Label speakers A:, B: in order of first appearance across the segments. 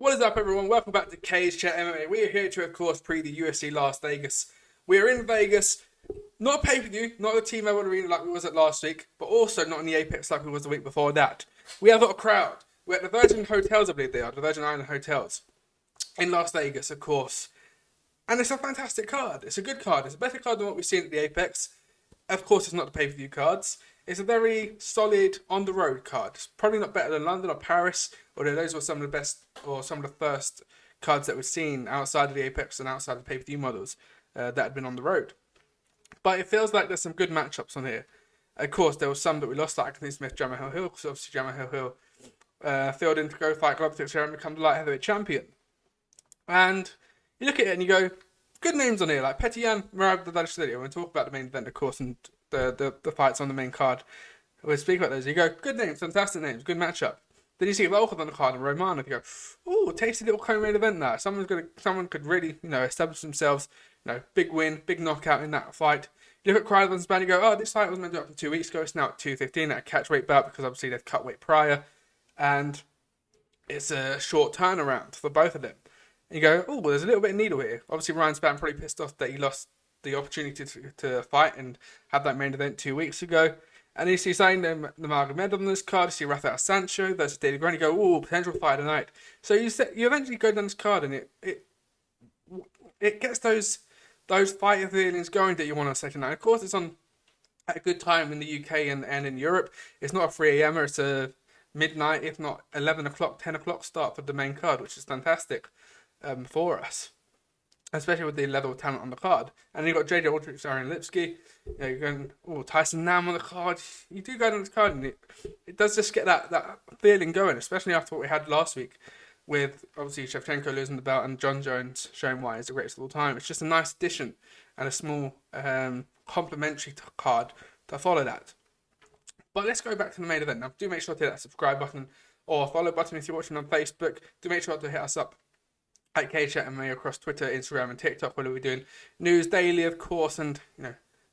A: What is up, everyone? Welcome back to CageChat MMA. We are here to, of course, pre the UFC Las Vegas. We are in Vegas, not a pay-per-view, not the T-Mobile Arena like we was at last week, but also not in the Apex like we was the week before that. We have got a crowd. We're at the Virgin Hotels, I believe they are, the Virgin Island Hotels in Las Vegas, of course. And it's a fantastic card. It's a good card. It's a better card than what we've seen at the Apex. Of course, it's not the pay-per-view cards. It's a very solid on-the-road card. It's probably not better than London or Paris, although those were some of the best or some of the first cards that we've seen outside of the Apex and outside of the pay-per-view models that had been on the road. But it feels like there's some good matchups on here. Of course, there were some that we lost, like Anthony Smith, Jamahal Hill, because obviously Jamahal Hill filled in to go fight Glover Teixeira and become the light heavyweight champion. And you look at it and you go, good names on here, like Petr, Merab Dvalishvili. We'll talk about the main event, of course, and the fights on the main card. We'll speak about those. You go, good names, fantastic names, good matchup. Then you see Volkov on the card and Romanov. You go, oh, tasty little co-main event there. Someone could really, establish themselves. Big win, big knockout in that fight. You look at Cryder's band, you go, oh, this fight was meant to be up to 2 weeks ago. It's now at 2:15 at a catch weight bout because obviously they've cut weight prior, and it's a short turnaround for both of them. And you go, oh, well, there's a little bit of needle here. Obviously, Ryan Spann pretty pissed off that he lost the opportunity to fight and have that main event 2 weeks ago. And you see saying the Merbab on this card, you see Rafael Sancho versus Daily Grant, you go, oh, potential fight tonight. So you eventually go down this card and it gets those fighter feelings going that you want on second night. Of course, it's on at a good time in the UK and in Europe. It's not a 3 a.m. It's a midnight, if not 11 o'clock, 10 o'clock start for the main card, which is fantastic for us, especially with the level of talent on the card. And you've got JJ Aldrich, Aaron Lipsky. You're going, oh, Tyson Nam on the card. You do go down this card, and it does just get that feeling going, especially after what we had last week with obviously Shevchenko losing the belt and John Jones showing why he's the greatest of all time. It's just a nice addition and a small complimentary card to follow that. But let's go back to the main event. Now, do make sure to hit that subscribe button or follow button if you're watching on Facebook. Do make sure to hit us up at CageChat MMA across Twitter, Instagram, and TikTok, where we'll be doing news daily, of course, and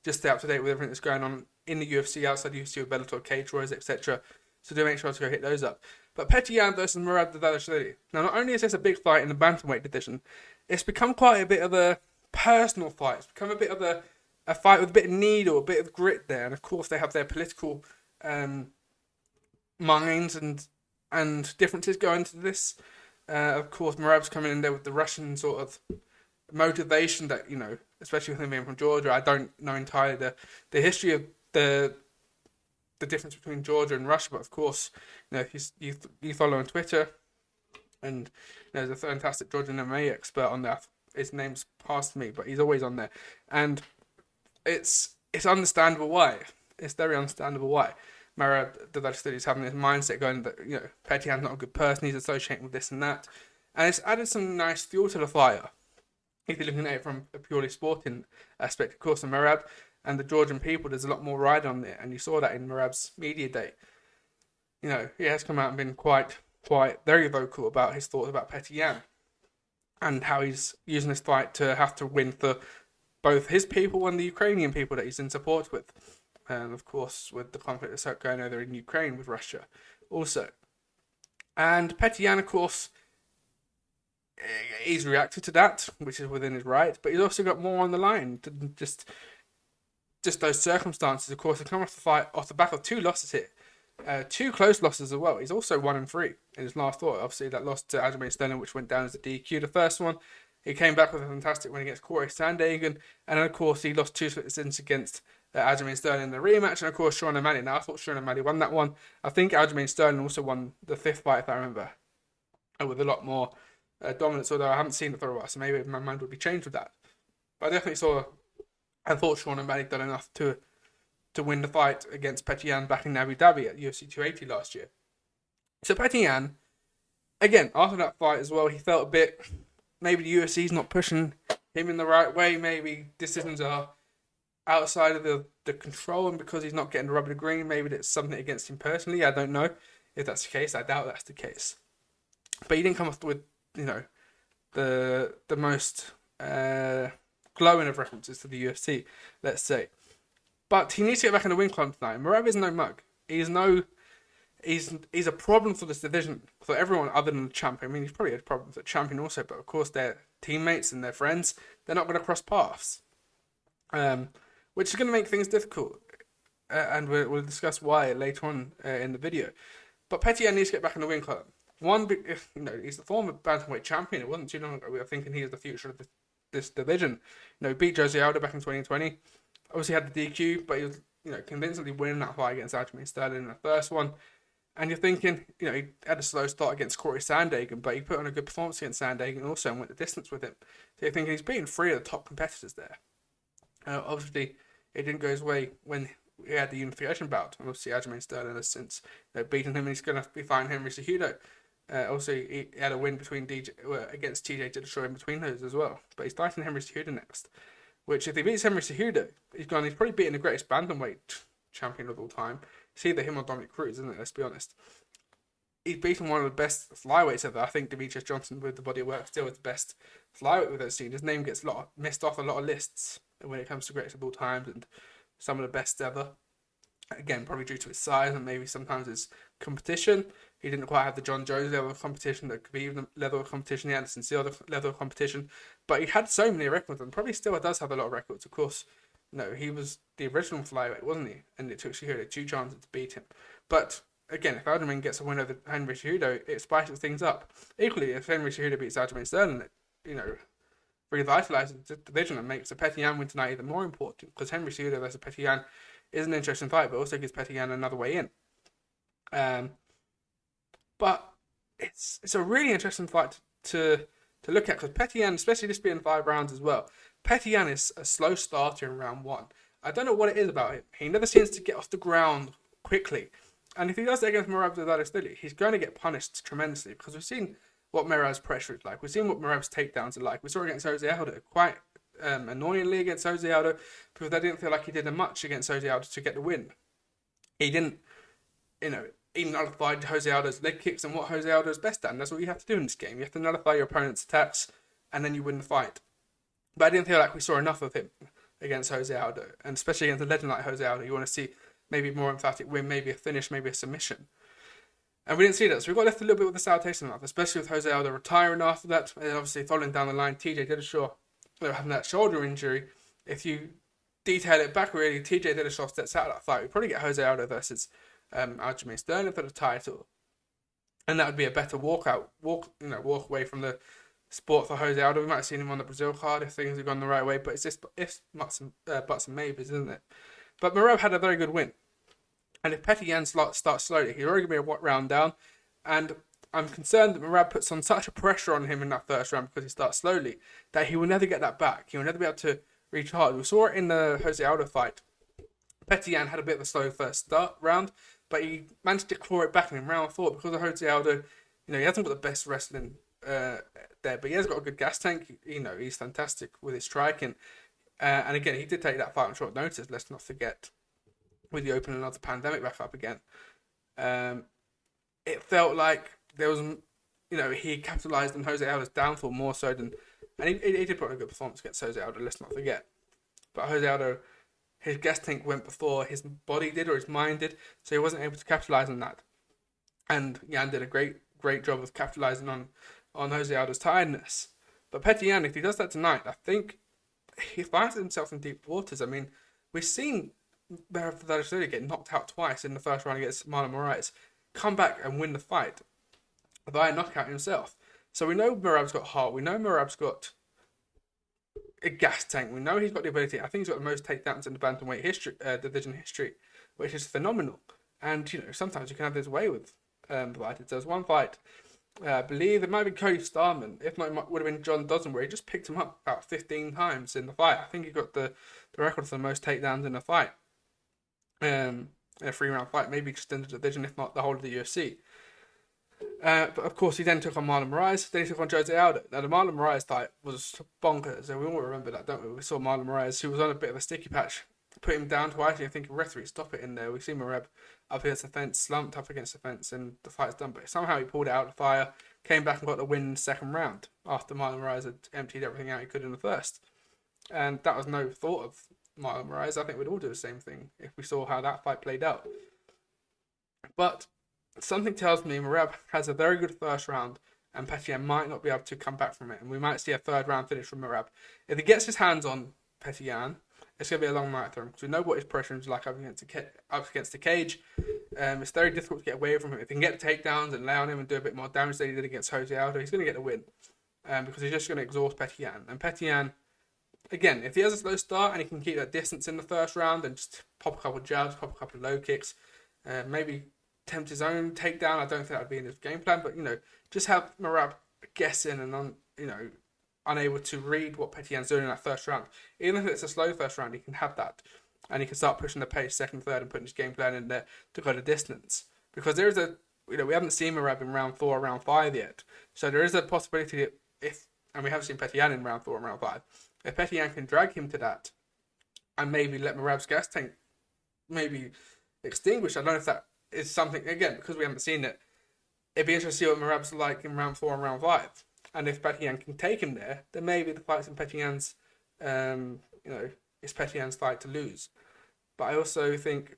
A: just stay up to date with everything that's going on in the UFC, outside the UFC, with Bellator, Cage Wars, etc. So do make sure to go hit those up. But Petr versus Merab Dvalishvili. Now, not only is this a big fight in the Bantamweight division, it's become quite a bit of a personal fight. It's become a bit of a fight with a bit of need or a bit of grit there. And of course, they have their political minds and differences going into this. Of course, Merab's coming in there with the Russian sort of motivation that, especially with him being from Georgia. I don't know entirely the history of the difference between Georgia and Russia, but of course, you follow on Twitter, and there's a fantastic Georgian MMA expert on there. His name's passed me, but he's always on there, and it's understandable why. It's very understandable why Merab Dvalishvili is having this mindset going that Petr's not a good person. He's associating with this and that, and it's added some nice fuel to the fire. If you're looking at it from a purely sporting aspect, of course, the Merab and the Georgian people, there's a lot more riding on there, and you saw that in Merab's media day. He has come out and been quite very vocal about his thoughts about Petr and how he's using this fight to have to win for both his people and the Ukrainian people that he's in support with. And of course, with the conflict that's going on there in Ukraine with Russia also. And Petr, of course, he's reacted to that, which is within his right, but he's also got more on the line to just those circumstances. Of course, they come off the fight off the back of 2 losses here. 2 close losses as well. He's also 1-3 in his last fight. Obviously, that loss to Aljamain Sterling, which went down as a DQ. The first one, he came back with a fantastic win against Corey Sandhagen, and then, of course, he lost 2 split decisions against Aljamain Sterling in the rematch, and of course, Sean O'Malley. Now, I thought Sean O'Malley won that one. I think Aljamain Sterling also won the 5th fight, if I remember, with a lot more dominance, although I haven't seen it for a while, so maybe my mind would be changed with that. But I definitely thought Sean O'Malley done enough to win the fight against Petr back in Abu Dhabi at UFC 280 last year. So Petr, again, after that fight as well, he felt a bit, maybe the UFC's not pushing him in the right way, maybe decisions are outside of the control, and because he's not getting the rub of the green, maybe it's something against him personally. I don't know if that's the case. I doubt that's the case. But he didn't come up with, the most glowing of references to the UFC, let's say. But he needs to get back in the win column tonight. Merab is no mug. He's he's a problem for this division, for everyone other than the champion. I mean, he's probably a problem for the champion also, but of course their teammates and their friends, they're not going to cross paths, which is going to make things difficult. And we'll discuss why later on in the video. But Petr needs to get back in the win column. One, he's the former Bantamweight champion. It wasn't too long ago we were thinking he is the future of this division. Beat Jose Aldo back in 2020. Obviously had the DQ, but he was, convincingly winning that fight against Aljamain Sterling in the first one. And you're thinking, he had a slow start against Corey Sandhagen, but he put on a good performance against Sandhagen also and went the distance with him. So you're thinking he's beaten 3 of the top competitors there. Obviously, it didn't go his way when he had the unification bout. And obviously, Aljamain Sterling has since beaten him, and he's going to be fighting Henry Cejudo. Also, he had a win against TJ Dillashaw in between those as well. But he's fighting Henry Cejudo next, which if he beats Henry Cejudo, he's probably beating the greatest bantamweight champion of all time. It's either him or Dominic Cruz, isn't it? Let's be honest. He's beaten one of the best flyweights ever. I think Demetrius Johnson, with the body of work, still is the best flyweight we've ever seen. His name gets missed off a lot of lists when it comes to greatest of all times and some of the best ever. Again, probably due to his size and maybe sometimes his competition. He didn't quite have the John Jones level of competition, the Khabib level of competition, the Anderson Silva level of competition. But he had so many records and probably still does have a lot of records. Of course, he was the original flyweight, wasn't he? And it took Cejudo 2 chances to beat him. But again, if Aljamain gets a win over Henry Cejudo, it spices things up. Equally, if Henry Cejudo beats Aljamain Sterling, it, revitalizes the division and makes a Petr win tonight even more important, because Henry Cejudo versus Petr is an interesting fight, but also gives Petr another way in. But it's a really interesting fight to look at, because Petr, especially this being 5 rounds as well, Petr is a slow starter in round 1. I don't know what it is about him. He never seems to get off the ground quickly. And if he does that against Merab Dvalishvili, he's going to get punished tremendously, because we've seen what Merab's pressure is like. We've seen what Merab's takedowns are like. We saw it against Jose Aldo, quite annoyingly against Jose Aldo, because I didn't feel like he did much against Jose Aldo to get the win. He didn't, he nullified Jose Aldo's leg kicks and what Jose Aldo is best at, and that's what you have to do in this game. You have to nullify your opponent's attacks, and then you win the fight. But I didn't feel like we saw enough of him against Jose Aldo, and especially against a legend like Jose Aldo, you want to see maybe a more emphatic win, maybe a finish, maybe a submission. And we didn't see that, so we got left a little bit with a sour taste in the mouth, especially with Jose Aldo retiring after that, and obviously following down the line, TJ Dillashaw having that shoulder injury. If you detail it back really, TJ Dillashaw steps out of that fight. We'd probably get Jose Aldo versus Aljamain Sterling for the title, and that would be a better walk away from the sport for Jose Aldo. We might have seen him on the Brazil card if things have gone the right way, but it's just ifs, buts and maybes, isn't it? But Merab had a very good win. And if Petr starts slowly, he's already going to be a round down. And I'm concerned that Merab puts on such a pressure on him in that first round because he starts slowly, that he will never get that back. He will never be able to recharge. We saw it in the Jose Aldo fight. Petr had a bit of a slow first round, but he managed to claw it back in round 4 because of Jose Aldo. He hasn't got the best wrestling there, but he has got a good gas tank. He's fantastic with his striking. And again, he did take that fight on short notice, let's not forget, with the opening of the pandemic back up again. It felt like there was, he capitalised on Jose Aldo's downfall more so than, and he did put on a good performance against Jose Aldo, let's not forget. But Jose Aldo, his gas tank went before his body did or his mind did, so he wasn't able to capitalise on that. And Jan did a great job of capitalising on Jose Aldo's tiredness. But Petr, if he does that tonight, I think he finds himself in deep waters. I mean, we've seen Merab Dvalishvili get knocked out twice in the first round against Marlon Moraes, come back and win the fight via knockout himself. So we know Merab's got heart. We know Merab's got a gas tank. We know he's got the ability. I think he's got the most takedowns in the bantamweight division history, which is phenomenal. And sometimes you can have this way with fighters. There's one fight, I believe it might be Cody Starman. If not, it would have been John Dodson, where he just picked him up about 15 times in the fight. I think he got the record for the most takedowns in a fight. In a 3-round fight, maybe just in the division, if not the whole of the UFC. But of course, he then took on Marlon Moraes, then he took on Jose Aldo. Now, the Marlon Moraes fight was bonkers, and we all remember that, don't we? We saw Marlon Moraes, who was on a bit of a sticky patch, put him down twice, and you think, referee, stop it in there. We see Merab up against the fence, slumped up against the fence, and the fight's done. But somehow he pulled it out of the fire, came back and got the win in the second round, after Marlon Moraes had emptied everything out he could in the first. And that was no thought of Marlon Moraes. I think we'd all do the same thing if we saw how that fight played out. But something tells me Merab has a very good first round, and Petr might not be able to come back from it, and we might see a third round finish from Merab. If he gets his hands on Petr, it's going to be a long night for him, because we know what his pressure is like up against the cage. It's very difficult to get away from him. If he can get the takedowns and lay on him and do a bit more damage than he did against Jose Aldo, he's going to get the win, because he's just going to exhaust Petr. And Petr, again, if he has a slow start and he can keep that distance in the first round and just pop a couple of jabs, pop a couple of low kicks, maybe attempt his own takedown. I don't think that would be in his game plan, but just have Merab guessing and unable to read what Petr doing in that first round. Even if it's a slow first round, he can have that, and he can start pushing the pace second, third, and putting his game plan in there to go the distance. Because there is we haven't seen Merab in round 4 or round 5 yet, so there is a possibility and we haven't seen Petr in round 4 and round 5. If Petr can drag him to that, and maybe let Merab's gas tank maybe extinguish, I don't know if that is something, again, because we haven't seen it, it'd be interesting to see what Merab's like in round 4 and round 5. And if Petr can take him there, then maybe the fight's in Petr's, it's Petr's fight to lose. But I also think,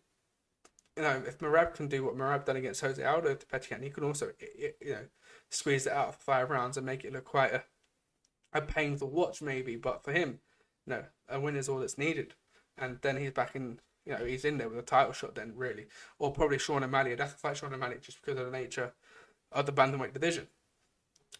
A: if Merab can do what Merab done against Jose Aldo to Petr, he can also, squeeze it out for 5 rounds and make it look quite a painful watch maybe. But for him, a win is all that's needed. And then he's back in, he's in there with a title shot then, really. Or probably Sean O'Malley. I'd have to fight Sean O'Malley just because of the nature of the Bantamweight division.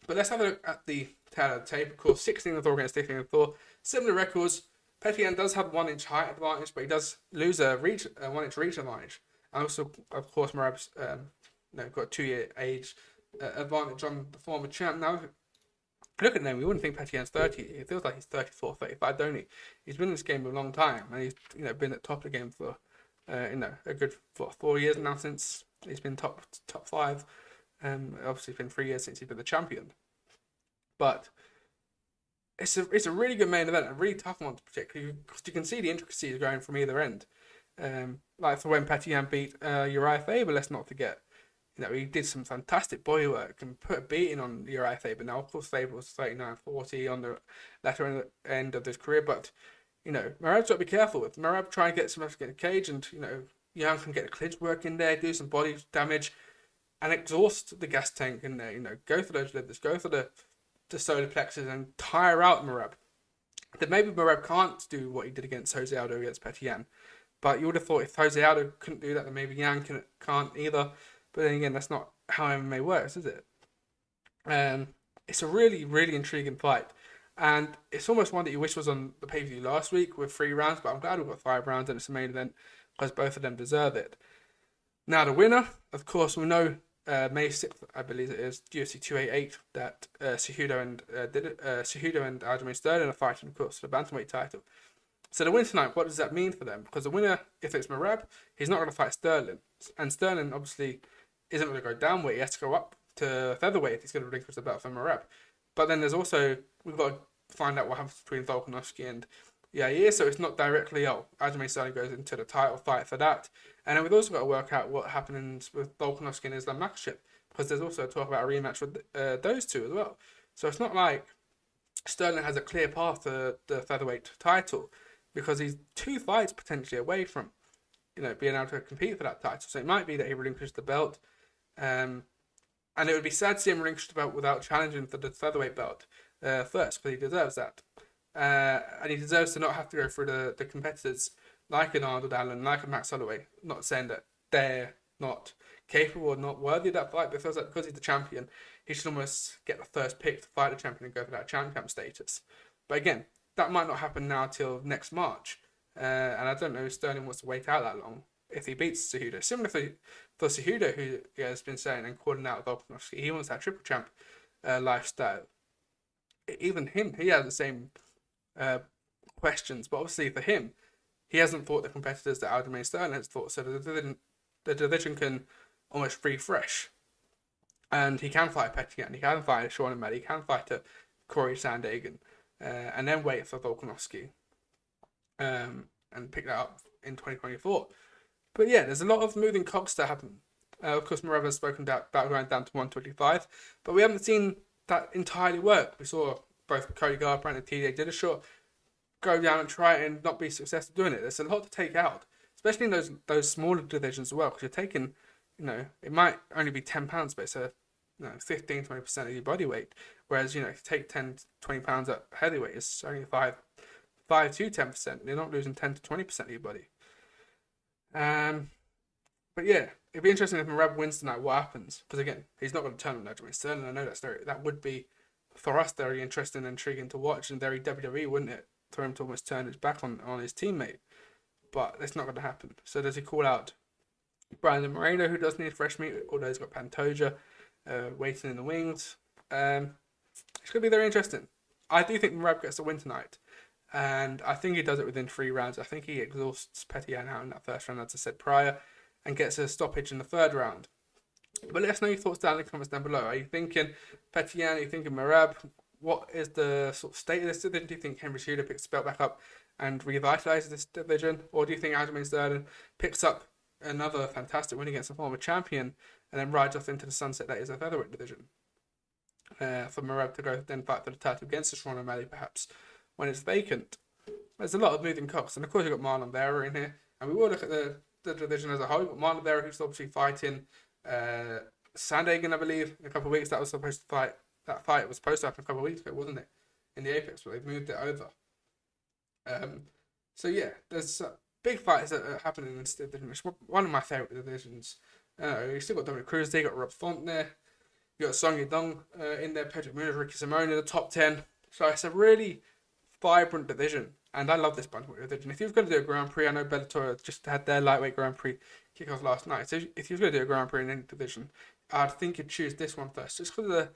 A: But let's have a look at the tail of the tape. Of course, 16-4 against 15-4. Similar records. Petr does have 1 inch height advantage, but he does lose a 1 inch reach advantage. And also, of course, Merab's got a 2-year age advantage on the former champ. Now, look at him. We wouldn't think Petr's 30. It feels like he's 34, 35, don't he? He's been in this game a long time, and he's been at the top of the game for a good 4 years now since he's been top 5. Obviously, it's been 3 years since he's been the champion. But it's a really good main event, a really tough one to predict, because you can see the intricacies going from either end. Like for when Petr beat Uriah Faber, let's not forget. He did some fantastic body work and put a beating on Uriah Faber. Now, of course, Faber was 39-40 on the latter end of his career, but Merab's got to be careful with Merab trying to get some to get a cage, and Young can get the clinch work in there, do some body damage, and exhaust the gas tank in there. Go for those livers, go for the solar plexus, and tire out Merab. Then maybe Merab can't do what he did against Jose Aldo against Petr. But you would have thought if Jose Aldo couldn't do that, then maybe Yang can't either. But then again, that's not how MMA works, is it? It's a really, really intriguing fight. And it's almost one that you wish was on the pay-per-view last week with 3 rounds, but I'm glad we've got 5 rounds and it's a main event because both of them deserve it. Now, the winner, of course, we know May 6th, I believe it is, UFC 288, that Cejudo and Aljamain Sterling are fighting, of course, for the Bantamweight title. So the win tonight, what does that mean for them? Because the winner, if it's Merab, he's not going to fight Sterling. And Sterling, obviously, isn't going to go down weight. He has to go up to featherweight if he's going to relinquish the belt for Merab. But then there's also, we've got to find out what happens between Volkanovski and Yair. So it's not directly, Aljamain Sterling goes into the title fight for that. And then we've also got to work out what happens with Volkanovski and Islam Makhachev. Because there's also talk about a rematch with those two as well. So it's not like Sterling has a clear path to the featherweight title, because he's 2 fights potentially away from, being able to compete for that title. So it might be that he relinquishes the belt, and it would be sad to see him relinquish the belt without challenging for the featherweight belt first, because he deserves that, and he deserves to not have to go through the competitors like an Arnold Allen, like a Max Holloway. Not saying that they're not capable or not worthy of that fight, but it feels like because he's the champion, he should almost get the first pick to fight the champion and go for that champ status. But again, that might not happen now till next March. And I don't know if Sterling wants to wait out that long if he beats Cejudo. Similar for Cejudo, who has been saying and calling out Volkanovski, he wants that triple champ lifestyle. Even him, he has the same questions. But obviously for him, he hasn't fought the competitors that Aljamain Sterling has fought. So the division can almost refresh. And he can fight Petr, and he can fight Sean O'Malley, he can fight Corey Sandhagen. And then wait for Volkanovski and pick that up in 2024. But yeah, there's a lot of moving cogs that happen. Of course, Merab has spoken about going down to 125, but we haven't seen that entirely work. We saw both Cody Garbrandt and TJ Dillashaw go down and try and not be successful doing it. There's a lot to take out, especially in those smaller divisions as well, because you're taking it might only be £10, but it's a 15-20% of your body weight. Whereas, if you take 10-20 pounds at heavyweight, it's only 5 to 10%. You're not losing 10 to 20% of your body. But yeah, it'd be interesting if Merab wins tonight. What happens? Because again, he's not going to turn on Aljamain Sterling. I know that would be for us very interesting and intriguing to watch, and very WWE, wouldn't it? For him to almost turn his back on his teammate. But it's not going to happen. So does he call out Brandon Moreno, who does need fresh meat, although he's got Pantoja waiting in the wings? It's going to be very interesting. I do think Merab gets the win tonight. And I think he does it within 3 rounds. I think he exhausts Petr out in that first round, as I said prior, and gets a stoppage in the 3rd round. But let us know your thoughts down in the comments down below. Are you thinking Petr? Are you thinking Merab? What is the sort of state of this division? Do you think Henry Cejudo picks the belt back up and revitalises this division? Or do you think Aljamain Sterling picks up another fantastic win against a former champion and then rides off into the sunset that is a featherweight division? For Merab to go then fight for the title against Sean O'Malley perhaps when it's vacant. There's a lot of moving costs. And of course you've got Marlon Vera in here. And we will look at the division as a whole. You've got Marlon Vera, who's obviously fighting Sandhagen, I believe, in a couple of weeks. That fight was supposed to happen a couple of weeks ago, wasn't it? In the Apex, but they've moved it over. So yeah, there's big fights that are happening in this division. It's one of my favourite divisions. You still got Dominic Cruz, you got Rob Font there. You got Song Yadong in there, Pedro Munoz, Ricky Simone in the top 10. So it's a really vibrant division, and I love this Bantamweight division. If you're going to do a Grand Prix, I know Bellator just had their lightweight Grand Prix kickoff last night. So if you're going to do a Grand Prix in any division, I'd think you'd choose this one first, just because of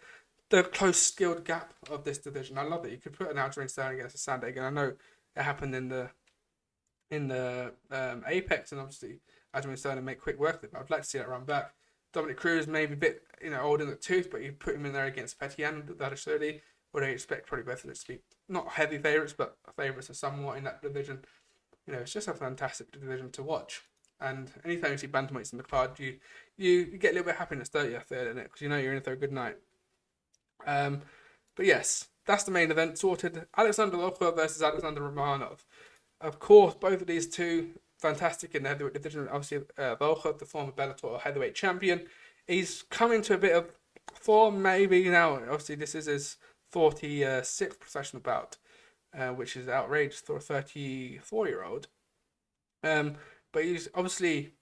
A: the close skilled gap of this division. I love it. You could put an Aljamain Sterling against a Sandhagen. I know it happened in the Apex, and obviously Aljamain Sterling make quick work of it. But I'd like to see that run back. Dominic Cruz maybe a bit old in the tooth, but you put him in there against Petr and Dvalishvili. What I expect probably both of them to be not heavy favourites, but favourites are somewhat in that division. It's just a fantastic division to watch. And anytime you see bantamweights in the card, you get a little bit of happiness, don't you, after it, because you're in for a good night. But yes, that's the main event sorted. Alexandr Volkov versus Alexander Romanov. Of course, both of these two fantastic in the heavyweight division. Obviously, Volkov, the former Bellator heavyweight champion, he's come into a bit of form maybe now. Obviously, this is his 46th professional bout, which is outrageous for a 34-year-old. But he's obviously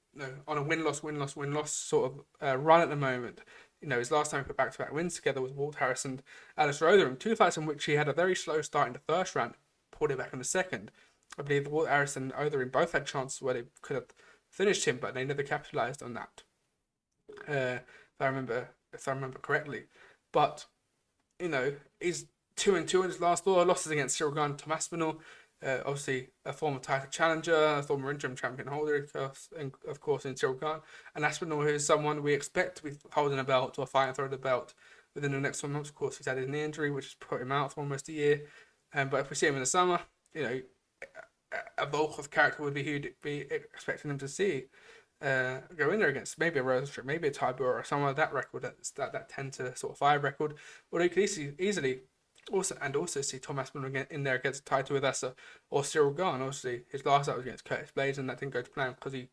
A: on a win-loss sort of run at the moment. His last time he put back-to-back wins together was Walt Harris and Alice Rother in 2 fights in which he had a very slow start in the first round, pulled it back in the second. I believe Walt Harris and Otherin both had chances where they could have finished him, but they never capitalised on that. If I remember correctly. But he's 2-2 in his last 4 losses against Cyril Gane and Tom Aspinall. Obviously, a former title challenger, a former interim champion holder, of course, in Cyril Gane. And Aspinall, who is someone we expect to be holding a belt or fighting for the belt within the next 1 month. Of course, he's had his knee injury, which has put him out for almost a year. But if we see him in the summer, a Volkov character would be who you'd be expecting him to see go in there against maybe a Rosenstruck, maybe a Tybur, or someone of that record, that 10 to sort of 5 record. Or you could easily also see Tom Aspinall in there against a title with Essa or Cyril Gane. Obviously, his last out was against Curtis Blades, and that didn't go to plan because he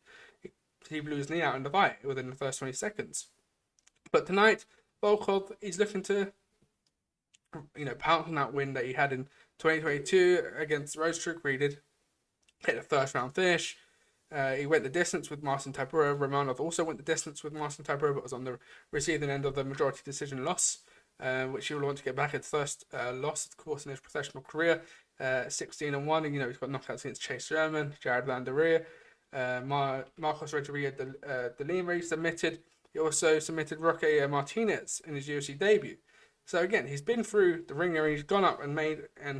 A: blew his knee out in the fight within the first 20 seconds. But tonight, Volkov, he's looking to pounce on that win that he had in 2022 against Rosenstruck, where he did get a first round finish. He went the distance with Marcin Tybura. Romanov also went the distance with Marcin Tybura, but was on the receiving end of the majority decision loss, which he will want to get back. His first loss, of course, in his professional career, 16-1. And, he's got knockouts against Chase Sherman, Jared Vanderveer, Marcos Rodriguez de Lima. He submitted. He also submitted Roque Martinez in his UFC debut. So again, he's been through the ringer. He's gone up and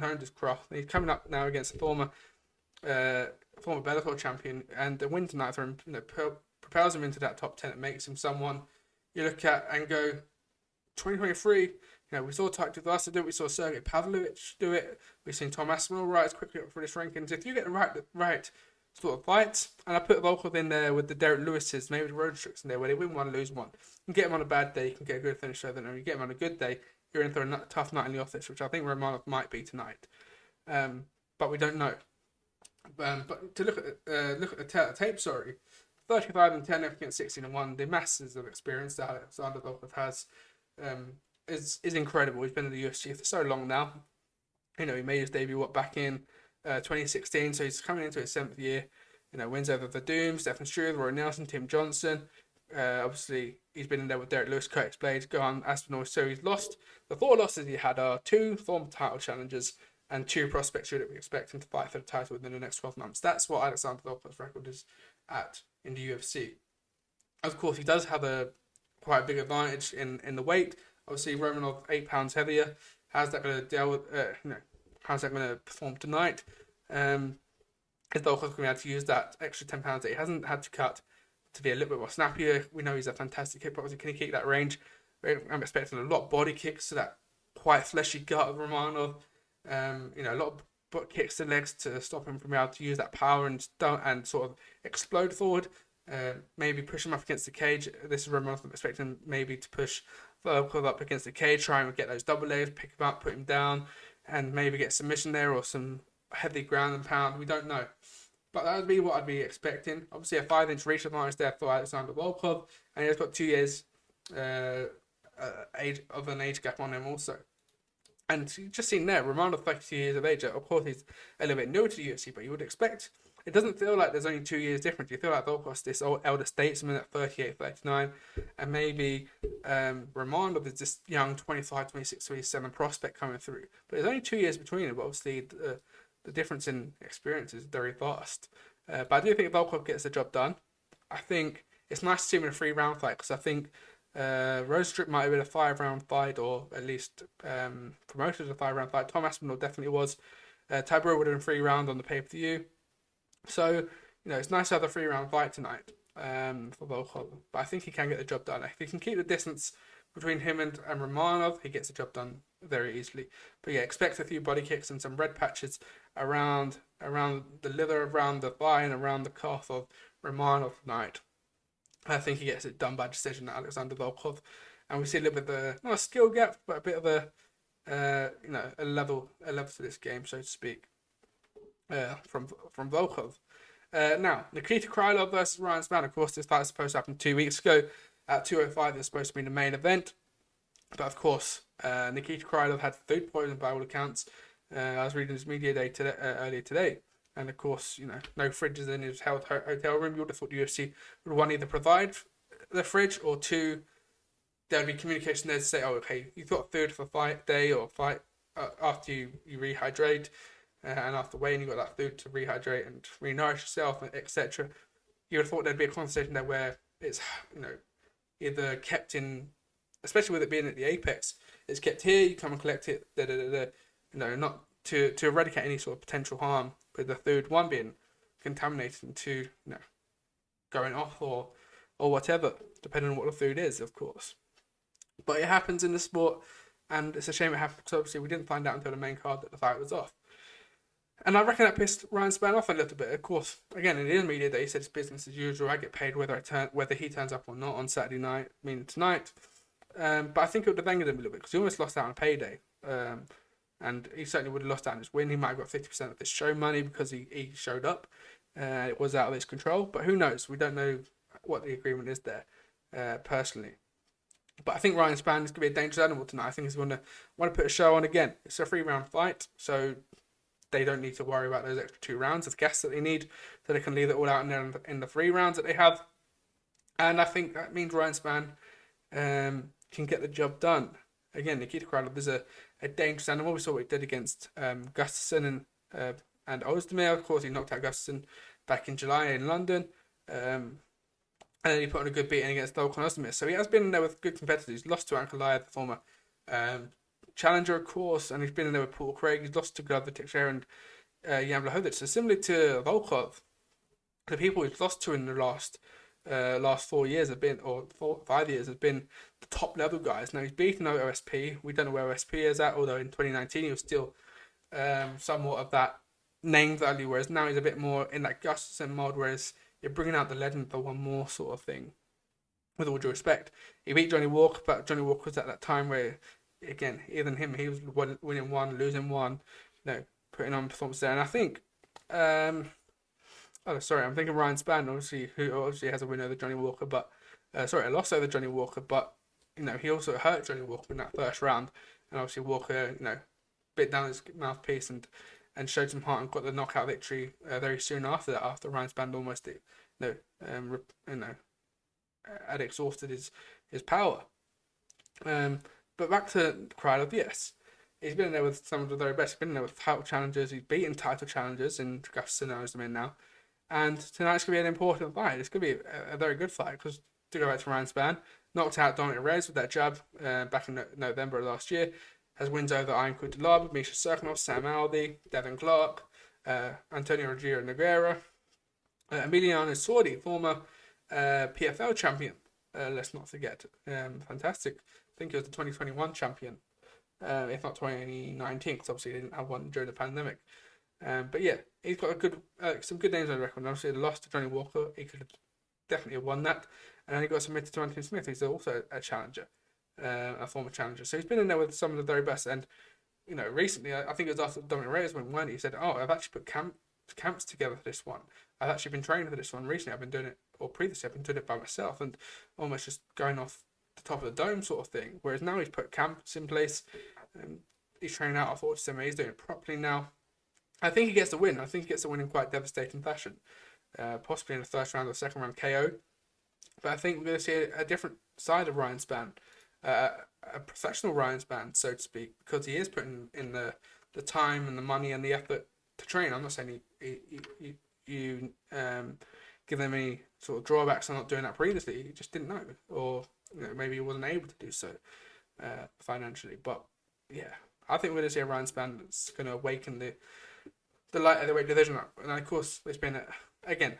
A: honed his craft. He's coming up now against a former Bellator champion, and the win tonight for him, propels him into that top 10. It makes him someone you look at and go, 2023. We saw Taito Vasa do it. We saw Sergey Pavlovich do it. We've seen Tom Aspinall rise quickly up for this rankings. If you get the right sort of fights, and I put Volkov in there with the Derek Lewises, maybe the Rosenstrucks in there, where they win one, lose one. You get him on a bad day, you can get a good finish over there. You get him on a good day, you're in for a tough night in the office, which I think Romanov might be tonight. But we don't know. But to look at the tape, 35-10 against 16-1. The masses of experience that Alexandr Volkov has is incredible. He's been in the UFC for so long now. He made his debut back in 2016, so he's coming into his 7th year. Wins over the Doom, Stefan Struve, Roy Nelson, Tim Johnson. Obviously, he's been in there with Derek Lewis, Curtis Blades, Gohan Aspinall. So he's lost. The 4 losses he had are 2 former title challenges and 2 prospects who we expect him to fight for the title within the next 12 months. That's what Alexandr Volkov's record is at in the UFC. Of course, he does have quite a big advantage in the weight. Obviously, Romanov 8 pounds heavier. How's that going to deal with? How's that going to perform tonight? Is Volkov going to be able to use that extra 10 pounds that he hasn't had to cut to be a little bit more snappier? We know he's a fantastic kickboxer. Can he kick that range? I'm expecting a lot of body kicks to that quite fleshy gut of Romanov. A lot of butt kicks to legs to stop him from being able to use that power and sort of explode forward. Maybe push him up against the cage. This is Romanov. I'm expecting maybe to push Volkov up against the cage, try and get those double legs, pick him up, put him down, and maybe get submission there or some heavy ground and pound. We don't know. But that would be what I'd be expecting. Obviously, a 5-inch reach advantage there for Alexandr Volkov, and he's got 2 years age gap on him also. And you've just seen there, Romanov 32 years of age. Of course, he's a little bit newer to the UFC, but you would expect. It doesn't feel like there's only 2 years difference. You feel like Volkov's this old elder statesman at 38, 39, and maybe Romanov is this young 25, 26, 27 prospect coming through. But there's only 2 years between them. But obviously, the difference in experience is very vast. But I do think Volkov gets the job done. I think it's nice to see him in a 3-round fight because I think Rosenstruck might have been a 5-round fight, or at least promoted as a 5-round fight. Tom Aspinall definitely was. Tybura would have been 3-round on the pay-per-view. So, it's nice to have a 3-round fight tonight for Volkov. But I think he can get the job done. If he can keep the distance between him and Romanov, he gets the job done very easily. But yeah, expect a few body kicks and some red patches around the liver, around the thigh, and around the calf of Romanov tonight. I think he gets it done by decision, Alexandr Volkov. And we see a little bit of not a skill gap, but a bit of a level to this game, so to speak, from Volkov. Now, Nikita Krylov versus Ryan Spann. Of course, this fight was supposed to happen 2 weeks ago at 2:05. It's supposed to be the main event. But of course, Nikita Krylov had food poisoning by all accounts. I was reading his media day earlier today. And of course, no fridges in his hotel room. You would have thought the UFC would, one, either provide the fridge, or 2, there would be communication there to say, oh, okay, you've got food for fight day or fight after you rehydrate, and after weighing, you've got that food to rehydrate and re-nourish yourself, etc. You would have thought there'd be a conversation there where it's, either kept in, especially with it being at the Apex, it's kept here, you come and collect it, not to eradicate any sort of potential harm with the food, 1 being contaminated, and 2, going off or whatever, depending on what the food is, of course. But it happens in the sport, and it's a shame it happened, because obviously we didn't find out until the main card that the fight was off. And I reckon that pissed Ryan Spann off a little bit. Of course, again, in his media day, he said it's business as usual. I get paid whether he turns up or not on Saturday night, meaning tonight. But I think it would have angered him a little bit, because he almost lost out on payday. And he certainly would have lost out on his win. He might have got 50% of this show money because he showed up. It was out of his control. But who knows? We don't know what the agreement is there, personally. But I think Ryan Spann is going to be a dangerous animal tonight. I think he's going to want to put a show on again. It's a 3-round fight, so they don't need to worry about those extra 2 rounds of gas that they need, so they can leave it all out in the 3 rounds that they have. And I think that means Ryan Spann can get the job done. Again, Nikita Krylov is a dangerous animal. We saw what he did against Gustafsson and Ozdemir. Of course, he knocked out Gustafsson back in July in London. And then he put on a good beating against Volkov and Ozdemir. So he has been in there with good competitors. He's lost to Ankalaev, the former challenger, of course, and he's been in there with Paul Craig. He's lost to Glover Teixeira and Jan Blachowicz. So similar to Volkov, the people he's lost to in the last 4 years have been, or 5 years, have been the top level guys. Now he's beaten OSP. We don't know where OSP is at, although in 2019 he was still somewhat of that name value, whereas now he's a bit more in that Gustafsson mold, whereas you're bringing out the legend for one more sort of thing. With all due respect, he beat Johnny Walker, but Johnny Walker was at that time where, again, even him, he was winning 1, losing 1, putting on performance there. And I think Oh, sorry, I'm thinking Ryan Spann, obviously, who obviously has a win over Johnny Walker, but a loss over Johnny Walker, but he also hurt Johnny Walker in that first round, and obviously Walker, bit down his mouthpiece and showed some heart and got the knockout victory very soon after that, after Ryan Spann almost, had exhausted his power. But back to Krylov, yes. He's been in there with some of the very best. He's been in there with title challengers. He's beaten title challengers, and Gustafsson knows them in now. And tonight's going to be an important fight. It's going to be a very good fight because, to go back to Ryan Spann, knocked out Dominic Reyes with that jab back in November of last year. Has wins over Ian Cutelaba, Misha Serkinov, Sam Alvey, Devin Clark, Antonio Ruggiero Nogueira, Emiliano Sordi, former PFL champion. Let's not forget. Fantastic. I think he was the 2021 champion, if not 2019, because obviously he didn't have one during the pandemic. But yeah, he's got some good names on the record. And obviously, the loss to Johnny Walker, he could have definitely won that. And then he got submitted to Anthony Smith, who's also a challenger, a former challenger. So he's been in there with some of the very best. And recently, I think it was after Dominic Reyes won one, he said, "Oh, I've actually put camps together for this one. I've actually been training for this one recently. I've been doing it, or previously I've been doing it by myself and almost just going off the top of the dome sort of thing. Whereas now he's put camps in place. He's training out of Fortress MMA. He's doing it properly now. I think he gets the win. I think he gets the win in quite devastating fashion, possibly in the first round or second round KO. But I think we're going to see a different side of Ryan Spann, a professional Ryan Spann, so to speak, because he is putting in the time and the money and the effort to train. I'm not saying you give them any sort of drawbacks on not doing that previously. He just didn't know, or maybe he wasn't able to do so financially. But yeah, I think we're going to see a Ryan Spann that's going to awaken the light heavyweight division up. And of course, it's been again.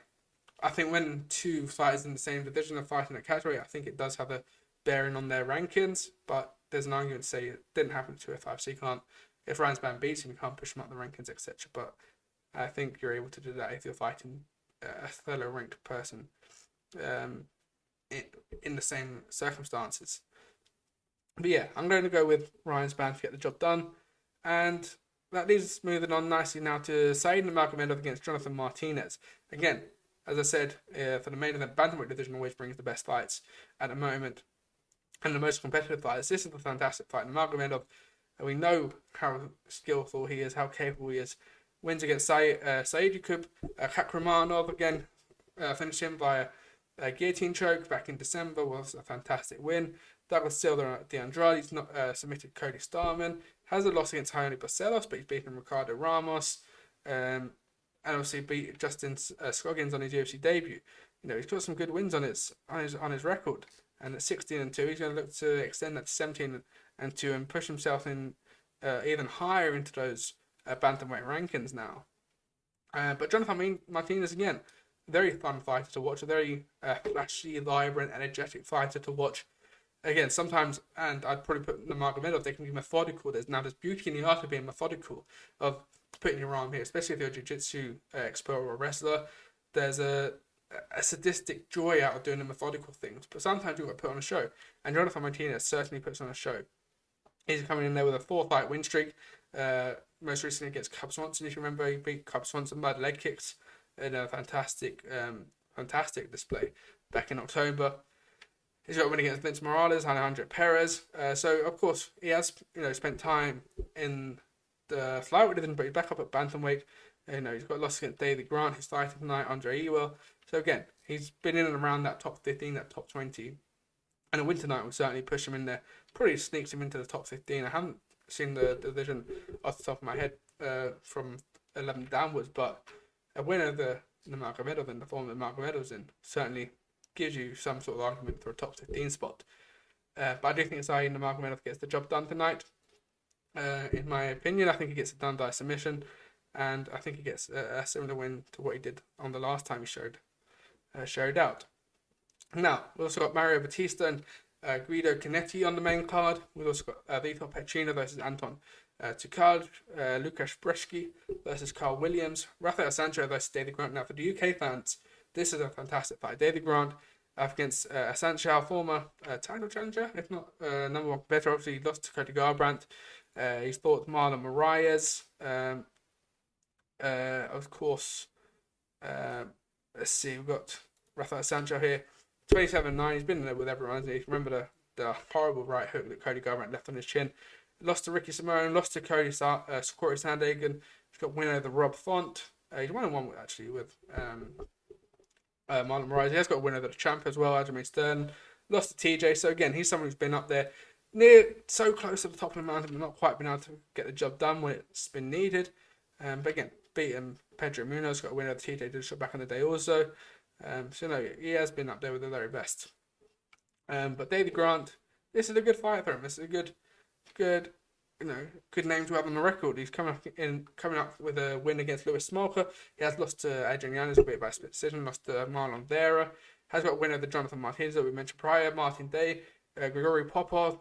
A: I think when two fighters in the same division are fighting at catchweight, I think it does have a bearing on their rankings. But there's an argument to say it didn't happen to 205, so you can't. If Ryan Spann beats him, you can't push him up the rankings, etc. But I think you're able to do that if you're fighting a fellow ranked person in the same circumstances. But yeah, I'm going to go with Ryan Spann to get the job done. And that leaves us moving on nicely now to Said Nurmagomedov against Jonathan Martinez. Again, as I said, for the main event, Bantamweight division always brings the best fights at the moment and the most competitive fights. This is a fantastic fight. Nurmagomedov, we know how skillful he is, how capable he is. Wins against Said Yakub. Romanov again finished him by a guillotine choke back in December. Was a fantastic win. Douglas Silva de Andrade's not submitted Cody Starman. Has a loss against Jaime Barcelos, but he's beaten Ricardo Ramos. And obviously beat Justin Scoggins on his UFC debut. He's got some good wins on his record. And at 16-2, he's going to look to extend that to 17-2 and push himself in even higher into those bantamweight rankings now. But Jonathan Martinez, again, very fun fighter to watch. A very flashy, vibrant, energetic fighter to watch. Again, sometimes, and I'd probably put Nurmagomedov, they can be methodical. There's beauty in the art of being methodical, of putting your arm here, especially if you're a jiu-jitsu expert or a wrestler. There's a sadistic joy out of doing the methodical things, but sometimes you've got to put on a show. And Jonathan Martinez certainly puts on a show. He's coming in there with a 4-fight win streak. Most recently against Cub Swanson, if you remember, he beat Cub Swanson by leg kicks in a fantastic display back in October. He's got a win against Vince Morales, Alejandro Perez. So of course he has spent time in the flyweight division, but he's back up at bantamweight. He's got a loss against David Grant, who's fighting tonight, Andre Ewell. So again, he's been in and around that top 15, that top 20. And a win tonight will certainly push him in there. Probably sneaks him into the top 15. I haven't seen the division off the top of my head from 11 downwards, but a win over Nurmagomedov in the form that Nurmagomedov's in certainly gives you some sort of argument for a top 15 spot. But I do think Said Nurmagomedov gets the job done tonight. In my opinion, I think he gets it done by submission, and I think he gets a similar win to what he did on the last time he showed out. Now, we've also got Mario Batista and Guido Canetti on the main card. We've also got Vitor Pecina versus Anton Tucard, Lukasz Brzeski versus Carl Williams, Rafael Sancho versus David Grant. Now, for the UK fans, this is a fantastic fight. David Grant against Sancho, former title challenger, if not number one competitor. Obviously, he lost to Cody Garbrandt. He's fought Marlon Moraes. Of course, Let's see, we've got Rafael Sancho here, 27-9. He's been in there with everyone, hasn't he? Remember the horrible right hook that Cody Garbrandt left on his chin. Lost to Ricky Simone, lost to Corey Sandhagen. He's got winner of the Rob Font. He's 1-1 actually with Marlon Moraes. He has got a winner of the champ as well, Aljamain Sterling. Lost to TJ. So again, he's someone who's been up there, so close to the top of the mountain, but not quite been able to get the job done when it's been needed. But again, beaten Pedro Munoz, got a winner of the TJ Dillashaw back in the day also. So no, he has been up there with the very best. But Davey Grant, this is a good fight for him. This is a good, good name to have on the record. He's coming up with a win against Lewis Smolka. He has lost to Adrian Yanez a bit by split decision, lost to Marlon Vera. Has got a winner of the Jonathan Martinez that we mentioned prior, Martin Day, Grigory Popov.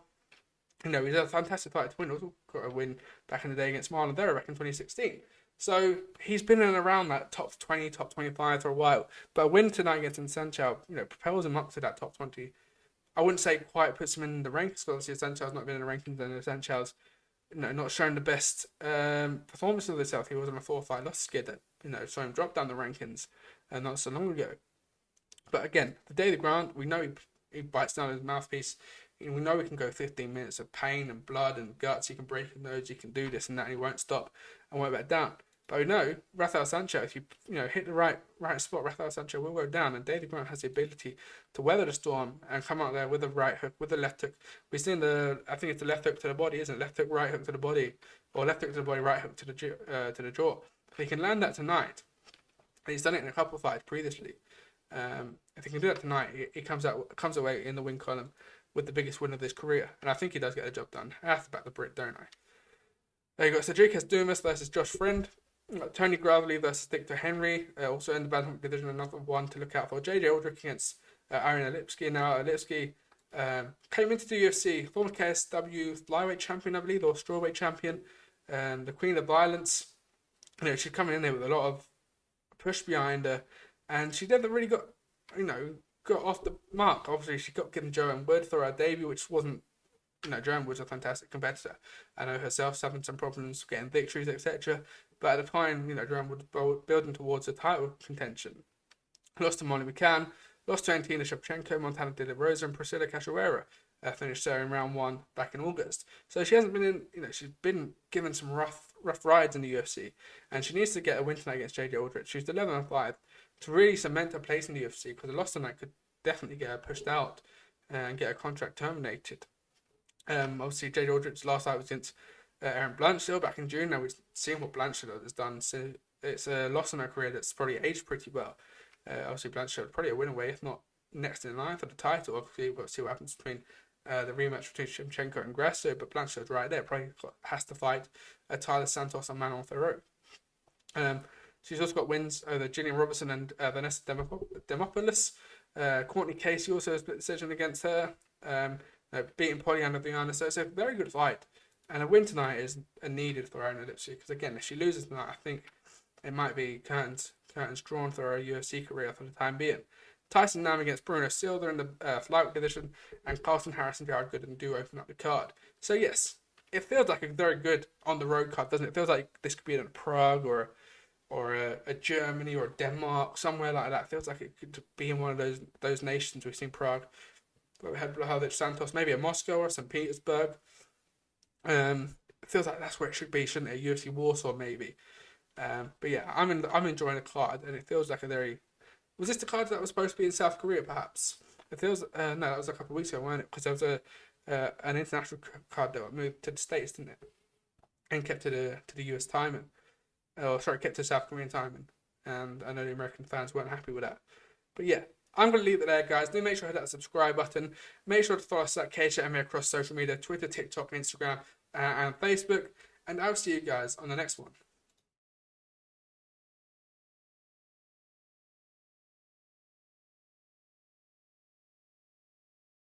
A: He's a fantastic fighter to win. Also got a win back in the day against Marlon Vera back in 2016. So he's been in and around that top 20, top 25 for a while. But a win tonight against Sancho, propels him up to that top 20. I wouldn't say quite puts him in the rankings, because obviously Sanchez not been in the rankings, and Sanchez, not showing the best performance of himself. He was on a 4-fight loss skid that, saw him drop down the rankings not so long ago. But again, the Daily Grant, we know he bites down his mouthpiece. We know he can go 15 minutes of pain and blood and guts. He can break his nose. He can do this and that, and he won't stop and won't back down. But we know Rafael Sancho, if you hit the right spot, Rafael Sancho will go down, and David Grant has the ability to weather the storm and come out there with a right hook, with a left hook. We've seen I think it's the left hook to the body, isn't it? Left hook, right hook to the body, or left hook to the body, right hook to the jaw. If he can land that tonight, and he's done it in a couple of fights previously. If he can do that tonight, he comes away in the win column with the biggest win of his career, and I think he does get the job done. I have to back the Brit, don't I? There you go. Cedric Dumas versus Josh Friend. Tony Gravely versus Victor Henry. Also in the Bantamweight division, another one to look out for. JJ Aldrich against Aaron Lipski. Now, Lipski came into the UFC, former KSW flyweight champion, I believe, or strawweight champion. The Queen of Violence. She's coming in there with a lot of push behind her, and she never really got off the mark. Obviously, she got given Joanne Wood for her debut, which wasn't. Joanne Wood's a fantastic competitor. I know herself having some problems getting victories, etc. But at the time, Joanne Wood was building towards a title contention. Lost to Molly McCann, lost to Antina Shevchenko, Montana De La Rosa, and Priscilla Cachoeira. Finished her in round 1 back in August. So she hasn't been in. She's been given some rough rides in the UFC, and she needs to get a win tonight against JJ Aldrich. She's 11-5 to really cement her place in the UFC, because a loss tonight could definitely get her pushed out and get her contract terminated. Obviously, JJ Aldrich's last fight was against Erin Blanchfield back in June. Now we've seen what Blanchfield has done. So it's a loss in her career that's probably aged pretty well. Obviously, Blanchfield probably a win away, if not next in line for the title. Obviously, we've got to see what happens between the rematch between Shevchenko and Grasso, but Blanchfield's right there. Probably has to fight Tyler Santos and Manon Ferro. She's also got wins over Gillian Robertson and Vanessa Demopoulos. Courtney Casey also has a split decision against her. Beating Polyana Viana. So it's a very good fight. And a win tonight is needed for Aaron Lipsy, because again, if she loses tonight, I think it might be curtains drawn for her UFC career for the time being. Tyson Nam against Bruno Silva in the flyweight division, and Carlton Harris and Jared Gooden do open up the card. So yes, it feels like a very good on the road card, doesn't it? It feels like this could be in Prague or a Germany or Denmark, somewhere like that. It feels like it could be in one of those nations. We've seen Prague, but we had Blachowicz, Santos, maybe a Moscow or St. Petersburg. It feels like that's where it should be, shouldn't it? UFC Warsaw maybe. But yeah, I'm enjoying the card, and it feels like a very. Was this the card that was supposed to be in South Korea, perhaps? It feels no, that was a couple of weeks ago, wasn't it? Because there was an international card that moved to the States, didn't it? And kept to the US timing. Kept to South Korean timing. And I know the American fans weren't happy with that. But yeah, I'm going to leave it there, guys. Do make sure to hit that subscribe button. Make sure to follow us at CageChat MMA across social media, Twitter, TikTok, Instagram, and Facebook. And I'll see you guys on the next one.